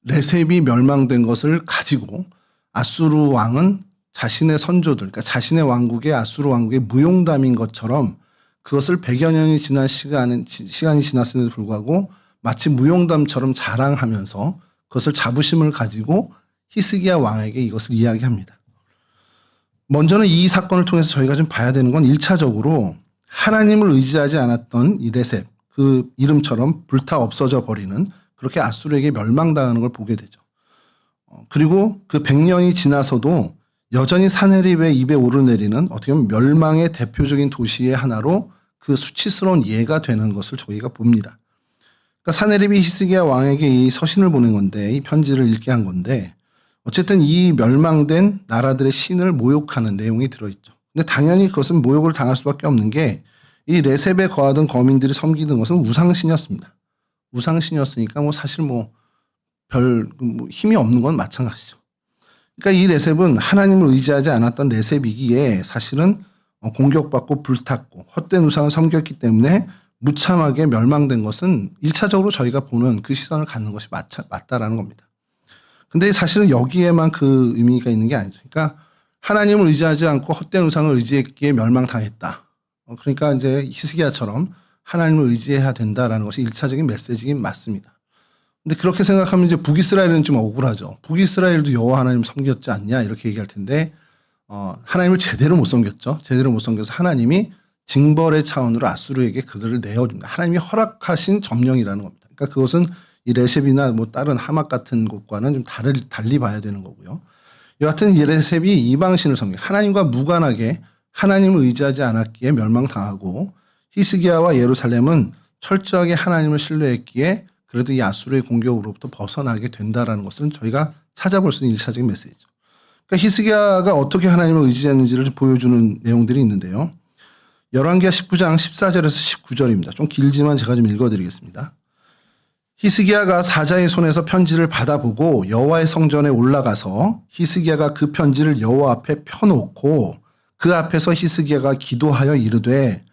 [SPEAKER 1] 레셉이 멸망된 것을 가지고 아수르 왕은 자신의 선조들, 그러니까 자신의 왕국의 아수르 왕국의 무용담인 것처럼 그것을 100여 년이 지난 시간이 지났음에도 불구하고 마치 무용담처럼 자랑하면서 그것을 자부심을 가지고 히스기야 왕에게 이것을 이야기합니다. 먼저는 이 사건을 통해서 저희가 좀 봐야 되는 건 1차적으로 하나님을 의지하지 않았던 이 레셉, 그 이름처럼 불타 없어져 버리는 그렇게 아수르에게 멸망당하는 걸 보게 되죠. 그리고 그 100년이 지나서도 여전히 사네립의 입에 오르내리는 어떻게 보면 멸망의 대표적인 도시의 하나로 그 수치스러운 예가 되는 것을 저희가 봅니다. 그러니까 사네립이 히스기야 왕에게 이 서신을 보낸 건데 이 편지를 읽게 한 건데 어쨌든 이 멸망된 나라들의 신을 모욕하는 내용이 들어있죠. 근데 당연히 그것은 모욕을 당할 수밖에 없는 게 이 레셉에 거하던 거민들이 섬기는 것은 우상신이었습니다. 우상신이었으니까 뭐 사실 뭐 별 힘이 없는 건 마찬가지죠. 그러니까 이 레셉은 하나님을 의지하지 않았던 레셉이기에 사실은 공격받고 불탔고 헛된 우상을 섬겼기 때문에 무참하게 멸망된 것은 1차적으로 저희가 보는 그 시선을 갖는 것이 맞다라는 겁니다. 근데 사실은 여기에만 그 의미가 있는 게 아니죠. 그러니까 하나님을 의지하지 않고 헛된 우상을 의지했기에 멸망당했다. 그러니까 이제 히스기야처럼 하나님을 의지해야 된다라는 것이 1차적인 메시지긴 맞습니다. 근데 그렇게 생각하면 이제 북이스라엘은 좀 억울하죠. 북이스라엘도 여호와 하나님 섬겼지 않냐 이렇게 얘기할 텐데 하나님을 제대로 못 섬겼죠. 제대로 못 섬겨서 하나님이 징벌의 차원으로 아수르에게 그들을 내어줍니다. 하나님이 허락하신 점령이라는 겁니다. 그러니까 그것은 이 레셉이나 뭐 다른 하맛 같은 곳과는 좀 달리 봐야 되는 거고요. 여하튼 이 레셉이 이방신을 섬겨 하나님과 무관하게 하나님을 의지하지 않았기에 멸망당하고 히스기야와 예루살렘은 철저하게 하나님을 신뢰했기에 그래도 이 아수르의 공격으로부터 벗어나게 된다라는 것은 저희가 찾아볼 수 있는 1차적인 메시지죠. 그러니까 히스기야가 어떻게 하나님을 의지했는지를 보여주는 내용들이 있는데요. 열왕기하 19장 14절에서 19절입니다. 좀 길지만 제가 좀 읽어드리겠습니다. 히스기야가 사자의 손에서 편지를 받아보고 여호와의 성전에 올라가서 히스기야가 그 편지를 여호와 앞에 펴놓고 그 앞에서 히스기야가 기도하여 이르되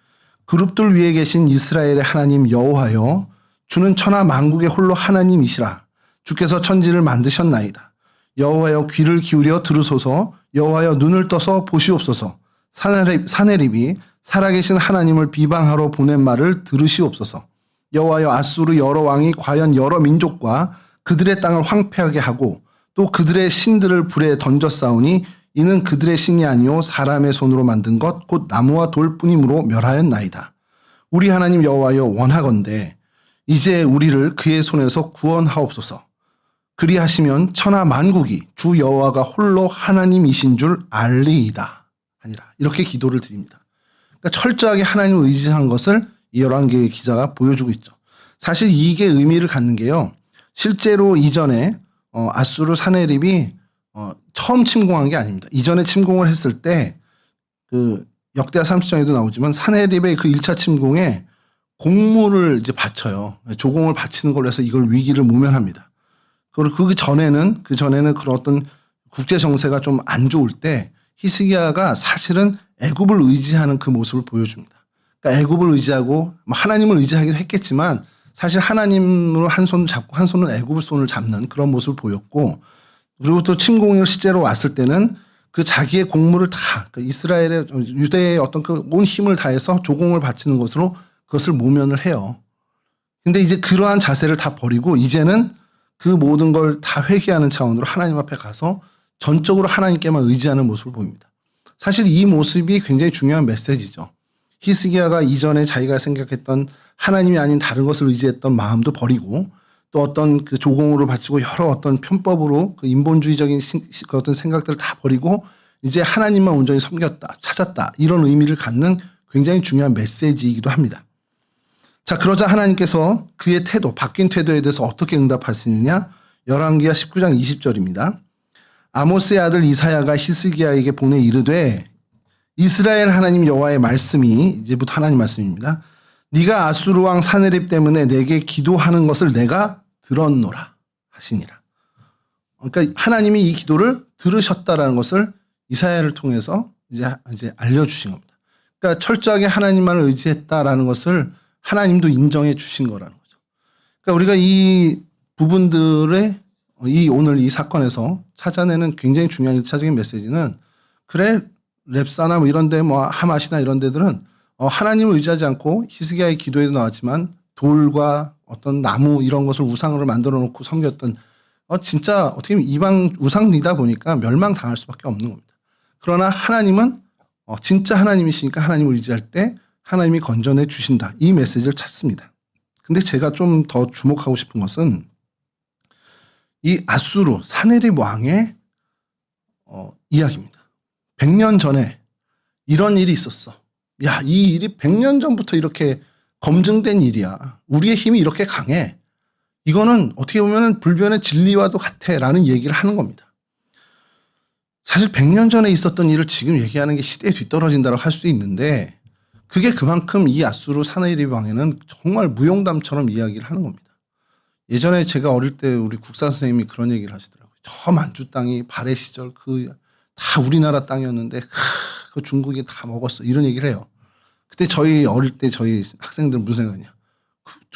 [SPEAKER 1] 그룹들 위에 계신 이스라엘의 하나님 여호와여 주는 천하 만국의 홀로 하나님이시라. 주께서 천지를 만드셨나이다. 여호와여 귀를 기울여 들으소서. 여호와여 눈을 떠서 보시옵소서. 사내립이 살아계신 하나님을 비방하러 보낸 말을 들으시옵소서. 여호와여 아수르 여러 왕이 과연 여러 민족과 그들의 땅을 황폐하게 하고 또 그들의 신들을 불에 던졌사오니 이는 그들의 신이 아니요 사람의 손으로 만든 것 곧 나무와 돌뿐이므로 멸하였나이다. 우리 하나님 여호와여 원하건대 이제 우리를 그의 손에서 구원하옵소서. 그리하시면 천하 만국이 주 여호와가 홀로 하나님이신 줄 알리이다 하니라. 이렇게 기도를 드립니다. 그러니까 철저하게 하나님을 의지한 것을 이 열왕기의 기자가 보여주고 있죠. 사실 이게 의미를 갖는 게요. 실제로 이전에 아수르 사네립이 처음 침공한 게 아닙니다. 이전에 침공을 했을 때 그 역대하 30장에도 나오지만 사네립의 그 1차 침공에 공물을 이제 바쳐요. 조공을 바치는 걸로 해서 이걸 위기를 모면합니다. 그리고 그 전에는 그런 어떤 국제 정세가 좀 안 좋을 때 히스기야가 사실은 애굽을 의지하는 그 모습을 보여줍니다. 그러니까 애굽을 의지하고 하나님을 의지하기도 했겠지만 사실 하나님으로 한 손을 잡고 한 손은 애굽의 손을 잡는 그런 모습을 보였고 그리고 또 침공을 실제로 왔을 때는 그 자기의 공물을 다 이스라엘의 유대의 어떤 그 온 힘을 다해서 조공을 바치는 것으로 그것을 모면을 해요. 근데 이제 그러한 자세를 다 버리고 이제는 그 모든 걸 다 회개하는 차원으로 하나님 앞에 가서 전적으로 하나님께만 의지하는 모습을 보입니다. 사실 이 모습이 굉장히 중요한 메시지죠. 히스기야가 이전에 자기가 생각했던 하나님이 아닌 다른 것을 의지했던 마음도 버리고 또 어떤 그 조공으로 바치고 여러 어떤 편법으로 그 인본주의적인 그 어떤 생각들을 다 버리고 이제 하나님만 온전히 섬겼다, 찾았다 이런 의미를 갖는 굉장히 중요한 메시지이기도 합니다. 자, 그러자 하나님께서 그의 태도, 바뀐 태도에 대해서 어떻게 응답하시느냐? 열왕기하 19장 20절입니다. 아모스의 아들 이사야가 히스기야에게 보내 이르되 이스라엘 하나님 여호와의 말씀이 이제부터 하나님 말씀입니다. 네가 아수르 왕 사네립 때문에 내게 기도하는 것을 내가 들었노라 하시니라. 그러니까 하나님이 이 기도를 들으셨다라는 것을 이사야를 통해서 이제 알려주신 겁니다. 그러니까 철저하게 하나님만을 의지했다라는 것을 하나님도 인정해 주신 거라는 거죠. 그러니까 우리가 이 부분들의 오늘 이 사건에서 찾아내는 굉장히 중요한 1차적인 메시지는 그래 렙사나 뭐 이런 데 뭐 하맛이나 이런 데들은 하나님을 의지하지 않고 히스기야의 기도에도 나왔지만 돌과 어떤 나무 이런 것을 우상으로 만들어 놓고 섬겼던 진짜 어떻게 보면 이방 우상이다 보니까 멸망당할 수밖에 없는 겁니다. 그러나 하나님은 진짜 하나님이시니까 하나님을 의지할 때 하나님이 건져내 주신다. 이 메시지를 찾습니다. 근데 제가 좀 더 주목하고 싶은 것은 이 아수르 사네립 왕의 이야기입니다. 100년 전에 이런 일이 있었어. 야, 이 일이 100년 전부터 이렇게 검증된 일이야. 우리의 힘이 이렇게 강해. 이거는 어떻게 보면 불변의 진리와도 같아 라는 얘기를 하는 겁니다. 사실 100년 전에 있었던 일을 지금 얘기하는 게 시대에 뒤떨어진다고 할 수 있는데 그게 그만큼 이 아수르 사네립 왕에는 정말 무용담처럼 이야기를 하는 겁니다. 예전에 제가 어릴 때 우리 국사 선생님이 그런 얘기를 하시더라고요. 저 만주 땅이 발해 시절 다 우리나라 땅이었는데 그 중국이 다 먹었어. 이런 얘기를 해요. 그때 저희 어릴 때 저희 학생들 무슨 생각이냐.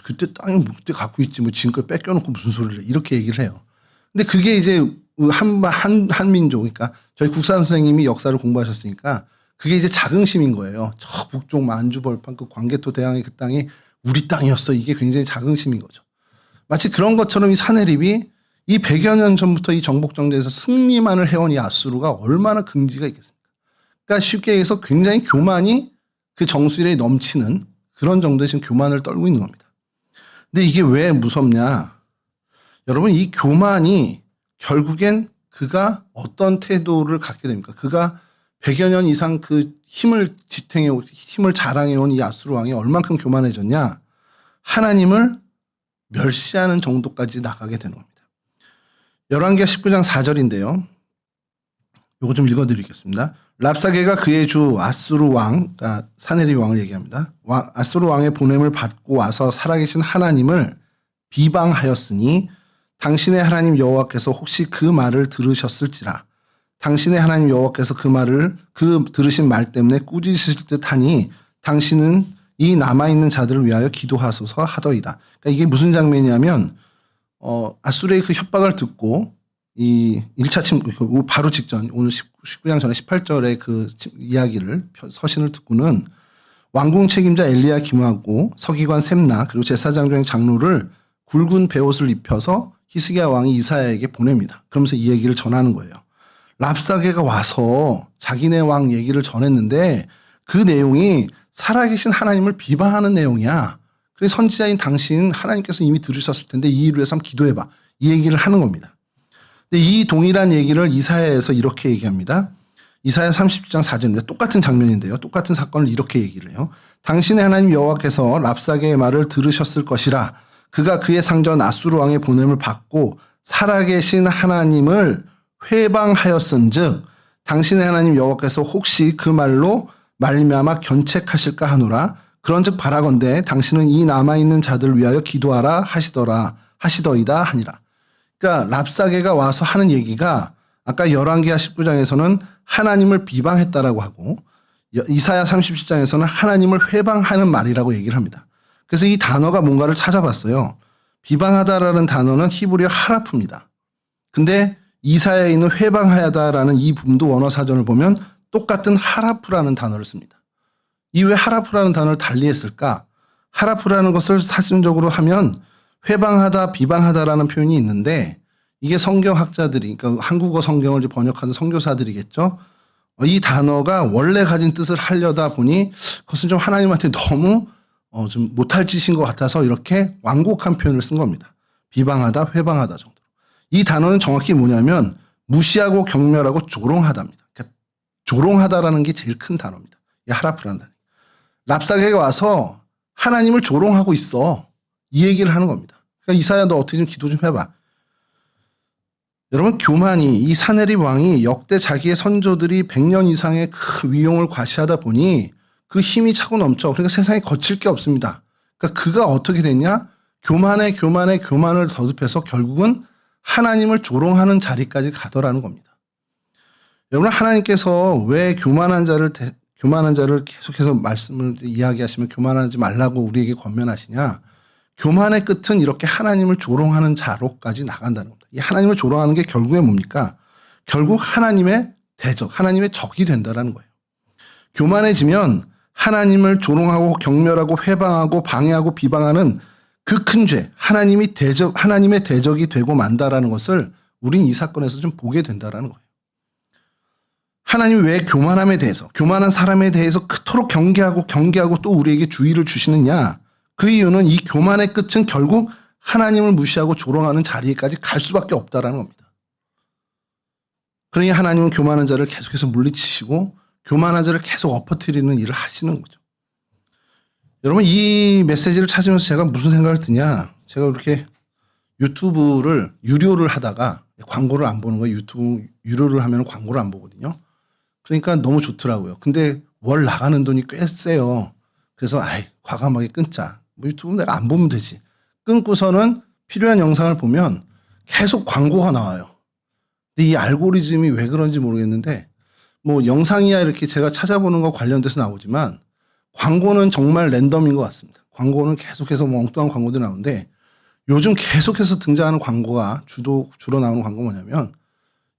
[SPEAKER 1] 그때 땅이 뭐 그때 갖고 있지 뭐 지금껏 뺏겨놓고 무슨 소리를 해. 이렇게 얘기를 해요. 근데 그게 이제 한민족, 그러니까 저희 국사 선생님이 역사를 공부하셨으니까 그게 이제 자긍심인 거예요. 저 북쪽 만주 벌판 그 광개토 대왕의 그 땅이 우리 땅이었어. 이게 굉장히 자긍심인 거죠. 마치 그런 것처럼 이 사내립이 이 100여 년 전부터 이 정복정대에서 승리만을 해온 이 아수르가 얼마나 긍지가 있겠습니까? 그러니까 쉽게 얘기해서 굉장히 교만이 그 정수리에 넘치는 그런 정도의 지금 교만을 떨고 있는 겁니다. 근데 이게 왜 무섭냐? 여러분, 이 교만이 결국엔 그가 어떤 태도를 갖게 됩니까? 그가 100여 년 이상 그 힘을 자랑해온 이 아수르 왕이 얼만큼 교만해졌냐? 하나님을 멸시하는 정도까지 나가게 되는 겁니다. 열왕기하 19장 4절인데요. 요거 좀 읽어드리겠습니다. 랍사게가 그의 주 아수르 왕, 그러니까 사네립 왕을 얘기합니다. 아수르 왕의 보냄을 받고 와서 살아계신 하나님을 비방하였으니 당신의 하나님 여호와께서 혹시 그 말을 들으셨을지라. 당신의 하나님 여호와께서 그 들으신 말 때문에 꾸짖으실 듯하니 당신은 이 남아있는 자들을 위하여 기도하소서 하더이다. 그러니까 이게 무슨 장면이냐면 아수르의 그 협박을 듣고 이 1차 바로 직전 오늘 19장 전에 18절의 그 이야기를 서신을 듣고는 왕궁 책임자 엘리야김하고 서기관 셈나 그리고 제사장중의 장로를 굵은 베옷을 입혀서 히스기야 왕이 이사야에게 보냅니다. 그러면서 이 얘기를 전하는 거예요. 랍사게가 와서 자기네 왕 얘기를 전했는데 그 내용이 살아계신 하나님을 비방하는 내용이야. 그래서 선지자인 당신 하나님께서 이미 들으셨을 텐데 이 일을 위해서 한번 기도해봐. 이 얘기를 하는 겁니다. 근데 이 동일한 얘기를 이사야에서 이렇게 얘기합니다. 이사야 30장 4절입니다. 똑같은 장면인데요. 똑같은 사건을 이렇게 얘기를 해요. 당신의 하나님 여호와께서 랍사게의 말을 들으셨을 것이라. 그가 그의 상전 아수르 왕의 보냄을 받고 살아계신 하나님을 회방하였은즉 당신의 하나님 여호와께서 혹시 그 말로 말미암아 견책하실까 하노라. 그런즉 바라건대 당신은 이 남아있는 자들을 위하여 기도하라 하시더이다 하니라. 그러니까 랍사게가 와서 하는 얘기가 아까 열왕기하 19장에서는 하나님을 비방했다라고 하고 이사야 37장에서는 하나님을 회방하는 말이라고 얘기를 합니다. 그래서 이 단어가 뭔가를 찾아봤어요. 비방하다라는 단어는 히브리어 하라프입니다. 근데 이사야에 있는 회방하다라는 이 부분도 원어 사전을 보면 똑같은 하라프라는 단어를 씁니다. 이 왜 하라프라는 단어를 달리 했을까? 하라프라는 것을 사전적으로 하면 회방하다, 비방하다라는 표현이 있는데 이게 성경학자들이, 그러니까 한국어 성경을 번역하는 선교사들이겠죠. 이 단어가 원래 가진 뜻을 하려다 보니 그것은 좀 하나님한테 너무 좀 못할 짓인 것 같아서 이렇게 완곡한 표현을 쓴 겁니다. 비방하다, 회방하다 정도. 이 단어는 정확히 뭐냐면 무시하고 경멸하고 조롱하다입니다. 그러니까 조롱하다라는 게 제일 큰 단어입니다. 이 하라프라는 단어. 랍사게가 와서 하나님을 조롱하고 있어. 이 얘기를 하는 겁니다. 그러니까 이사야 너 어떻게 좀 기도 좀 해봐. 여러분 교만이 이 사네립 왕이 역대 자기의 선조들이 100년 이상의 그 위용을 과시하다 보니 그 힘이 차고 넘쳐. 그러니까 세상에 거칠 게 없습니다. 그러니까 그가 어떻게 됐냐? 교만에 교만을 더듭해서 결국은 하나님을 조롱하는 자리까지 가더라는 겁니다. 여러분 하나님께서 왜 교만한 자를 계속해서 말씀을 이야기하시면 교만하지 말라고 우리에게 권면하시냐? 교만의 끝은 이렇게 하나님을 조롱하는 자로까지 나간다는 겁니다. 이 하나님을 조롱하는 게 결국에 뭡니까? 결국 하나님의 대적, 하나님의 적이 된다는 거예요. 교만해지면 하나님을 조롱하고 경멸하고 회방하고 방해하고 비방하는 그 큰 죄, 하나님의 대적이 되고 만다라는 것을 우린 이 사건에서 좀 보게 된다는 거예요. 하나님이 왜 교만한 사람에 대해서 그토록 경계하고 또 우리에게 주의를 주시느냐? 그 이유는 이 교만의 끝은 결국 하나님을 무시하고 조롱하는 자리까지 갈 수밖에 없다라는 겁니다. 그러니 하나님은 교만한 자를 계속해서 물리치시고 교만한 자를 계속 엎어뜨리는 일을 하시는 거죠. 여러분 이 메시지를 찾으면서 제가 무슨 생각을 드냐? 제가 이렇게 유튜브를 유료를 하다가 광고를 안 보는 거예요. 유튜브 유료를 하면 광고를 안 보거든요. 그러니까 너무 좋더라고요. 근데 월 나가는 돈이 꽤 세요. 그래서 과감하게 끊자. 뭐 유튜브 내가 안 보면 되지. 끊고서는 필요한 영상을 보면 계속 광고가 나와요. 근데 이 알고리즘이 왜 그런지 모르겠는데 뭐 영상이야 이렇게 제가 찾아보는 거 관련돼서 나오지만 광고는 정말 랜덤인 것 같습니다. 광고는 계속해서 뭐 엉뚱한 광고들이 나오는데 요즘 계속해서 등장하는 광고가 주로 나오는 광고 뭐냐면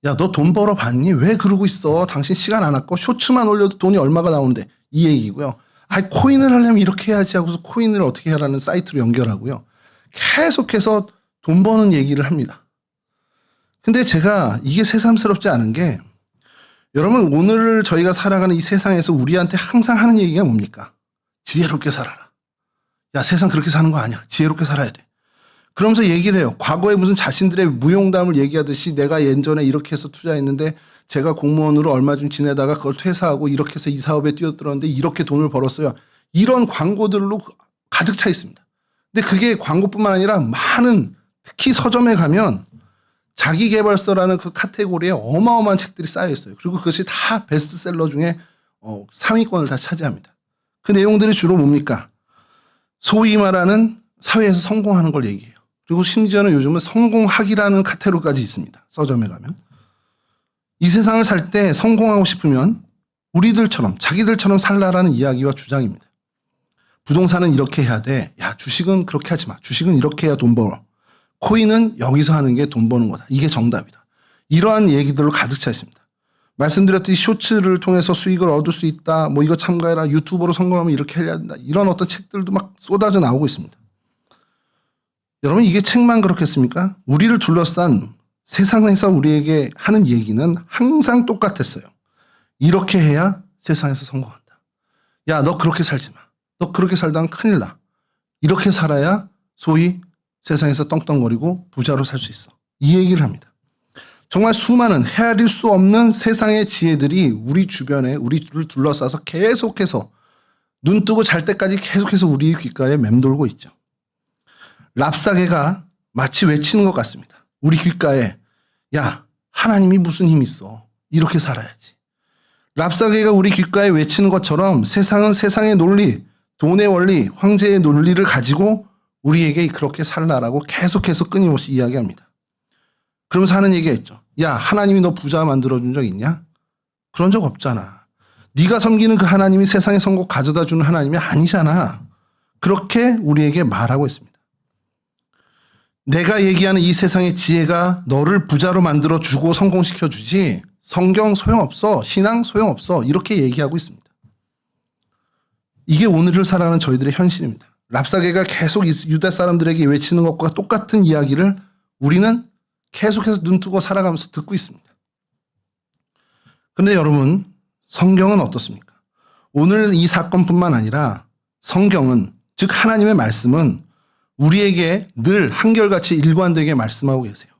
[SPEAKER 1] 야, 너 돈 벌어 봤니? 왜 그러고 있어? 당신 시간 안 아까 쇼츠만 올려도 돈이 얼마가 나오는데 이 얘기고요. 아, 코인을 하려면 이렇게 해야지 하고서 코인을 어떻게 하라는 사이트로 연결하고요. 계속해서 돈 버는 얘기를 합니다. 근데 제가 이게 새삼스럽지 않은 게 여러분 오늘 저희가 살아가는 이 세상에서 우리한테 항상 하는 얘기가 뭡니까? 지혜롭게 살아라. 야, 세상 그렇게 사는 거 아니야. 지혜롭게 살아야 돼. 그러면서 얘기를 해요. 과거에 무슨 자신들의 무용담을 얘기하듯이 내가 예전에 이렇게 해서 투자했는데 제가 공무원으로 얼마 좀 지내다가 그걸 퇴사하고 이렇게 해서 이 사업에 뛰어들었는데 이렇게 돈을 벌었어요. 이런 광고들로 가득 차 있습니다. 근데 그게 광고뿐만 아니라 많은 특히 서점에 가면 자기계발서라는 그 카테고리에 어마어마한 책들이 쌓여 있어요. 그리고 그것이 다 베스트셀러 중에 상위권을 다 차지합니다. 그 내용들이 주로 뭡니까? 소위 말하는 사회에서 성공하는 걸 얘기해요. 그리고 심지어는 요즘은 성공학이라는 카테고리까지 있습니다. 서점에 가면. 이 세상을 살 때 성공하고 싶으면 우리들처럼 자기들처럼 살라라는 이야기와 주장입니다. 부동산은 이렇게 해야 돼. 야, 주식은 그렇게 하지 마. 주식은 이렇게 해야 돈 벌어. 코인은 여기서 하는 게 돈 버는 거다. 이게 정답이다. 이러한 얘기들로 가득 차 있습니다. 말씀드렸듯이 쇼츠를 통해서 수익을 얻을 수 있다. 뭐 이거 참가해라. 유튜버로 성공하면 이렇게 해야 된다. 이런 어떤 책들도 막 쏟아져 나오고 있습니다. 여러분 이게 책만 그렇겠습니까? 우리를 둘러싼 세상에서 우리에게 하는 얘기는 항상 똑같았어요. 이렇게 해야 세상에서 성공한다. 야, 너 그렇게 살지 마. 너 그렇게 살다간 큰일 나. 이렇게 살아야 소위 세상에서 떵떵거리고 부자로 살 수 있어. 이 얘기를 합니다. 정말 수많은 헤아릴 수 없는 세상의 지혜들이 우리 주변에 우리를 둘러싸서 계속해서 눈 뜨고 잘 때까지 계속해서 우리 귓가에 맴돌고 있죠. 랍사개가 마치 외치는 것 같습니다. 우리 귓가에 야, 하나님이 무슨 힘 있어. 이렇게 살아야지. 랍사개가 우리 귓가에 외치는 것처럼 세상은 세상의 논리, 돈의 원리, 황제의 논리를 가지고 우리에게 그렇게 살라라고 계속해서 끊임없이 이야기합니다. 그러면서 하는 얘기가 있죠. 야, 하나님이 너 부자 만들어준 적 있냐? 그런 적 없잖아. 네가 섬기는 그 하나님이 세상의 성공 가져다 주는 하나님이 아니잖아. 그렇게 우리에게 말하고 있습니다. 내가 얘기하는 이 세상의 지혜가 너를 부자로 만들어주고 성공시켜주지 성경 소용없어. 신앙 소용없어. 이렇게 얘기하고 있습니다. 이게 오늘을 살아가는 저희들의 현실입니다. 랍사개가 계속 유다 사람들에게 외치는 것과 똑같은 이야기를 우리는 계속해서 눈 뜨고 살아가면서 듣고 있습니다. 그런데 여러분, 성경은 어떻습니까? 오늘 이 사건뿐만 아니라 성경은, 즉 하나님의 말씀은 우리에게 늘 한결같이 일관되게 말씀하고 계세요.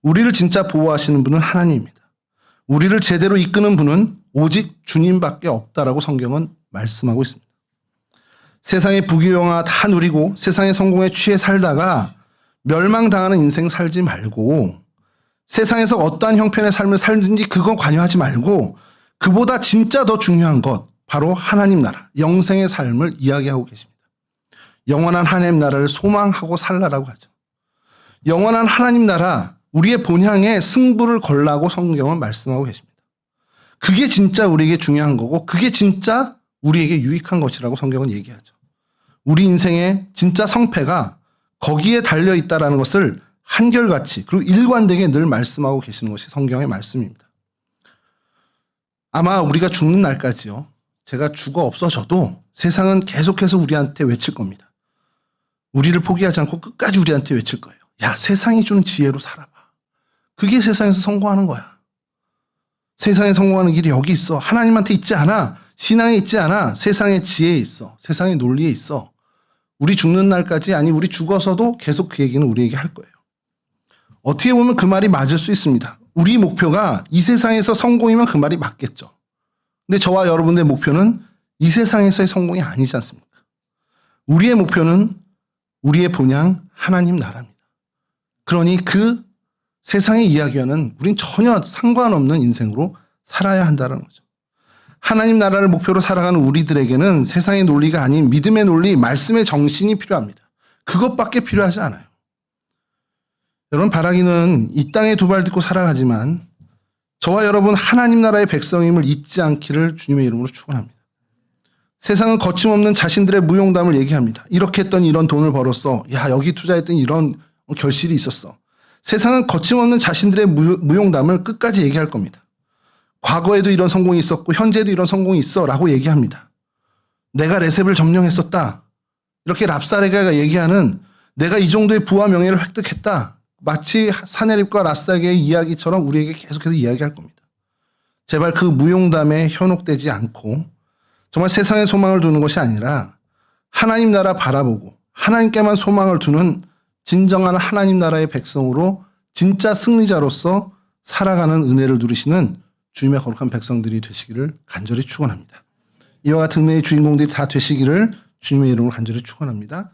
[SPEAKER 1] 우리를 진짜 보호하시는 분은 하나님입니다. 우리를 제대로 이끄는 분은 오직 주님밖에 없다라고 성경은 말씀하고 있습니다. 세상의 부귀영화 다 누리고 세상의 성공에 취해 살다가 멸망당하는 인생 살지 말고 세상에서 어떠한 형편의 삶을 살든지 그건 관여하지 말고 그보다 진짜 더 중요한 것 바로 하나님 나라, 영생의 삶을 이야기하고 계십니다. 영원한 하나님 나라를 소망하고 살라라고 하죠. 영원한 하나님 나라, 우리의 본향에 승부를 걸라고 성경은 말씀하고 계십니다. 그게 진짜 우리에게 중요한 거고 그게 진짜 우리에게 유익한 것이라고 성경은 얘기하죠. 우리 인생의 진짜 성패가 거기에 달려있다는 것을 한결같이 그리고 일관되게 늘 말씀하고 계시는 것이 성경의 말씀입니다. 아마 우리가 죽는 날까지요. 제가 죽어 없어져도 세상은 계속해서 우리한테 외칠 겁니다. 우리를 포기하지 않고 끝까지 우리한테 외칠 거예요. 야, 세상이 주는 지혜로 살아봐. 그게 세상에서 성공하는 거야. 세상에 성공하는 길이 여기 있어. 하나님한테 있지 않아. 신앙에 있지 않아. 세상의 지혜에 있어. 세상의 논리에 있어. 우리 죽는 날까지 아니 우리 죽어서도 계속 그 얘기는 우리에게 할 거예요. 어떻게 보면 그 말이 맞을 수 있습니다. 우리 목표가 이 세상에서 성공이면 그 말이 맞겠죠. 근데 저와 여러분의 목표는 이 세상에서의 성공이 아니지 않습니까? 우리의 목표는 우리의 본향 하나님 나라입니다. 그러니 그 세상의 이야기와는 우린 전혀 상관없는 인생으로 살아야 한다는 거죠. 하나님 나라를 목표로 살아가는 우리들에게는 세상의 논리가 아닌 믿음의 논리, 말씀의 정신이 필요합니다. 그것밖에 필요하지 않아요. 여러분, 바라기는 이 땅에 두 발 딛고 살아가지만 저와 여러분 하나님 나라의 백성임을 잊지 않기를 주님의 이름으로 축원합니다. 세상은 거침없는 자신들의 무용담을 얘기합니다. 이렇게 했더니 이런 돈을 벌었어. 야, 여기 투자했더니 이런 결실이 있었어. 세상은 거침없는 자신들의 무용담을 끝까지 얘기할 겁니다. 과거에도 이런 성공이 있었고 현재도 이런 성공이 있어 라고 얘기합니다. 내가 레셉을 점령했었다. 이렇게 랍사레가가 얘기하는 내가 이 정도의 부와 명예를 획득했다. 마치 사네립과 랍사게의 이야기처럼 우리에게 계속해서 이야기할 겁니다. 제발 그 무용담에 현혹되지 않고 정말 세상에 소망을 두는 것이 아니라 하나님 나라 바라보고 하나님께만 소망을 두는 진정한 하나님 나라의 백성으로 진짜 승리자로서 살아가는 은혜를 누리시는 주님의 거룩한 백성들이 되시기를 간절히 축원합니다. 이와 같은 은혜의 주인공들이 다 되시기를 주님의 이름으로 간절히 축원합니다.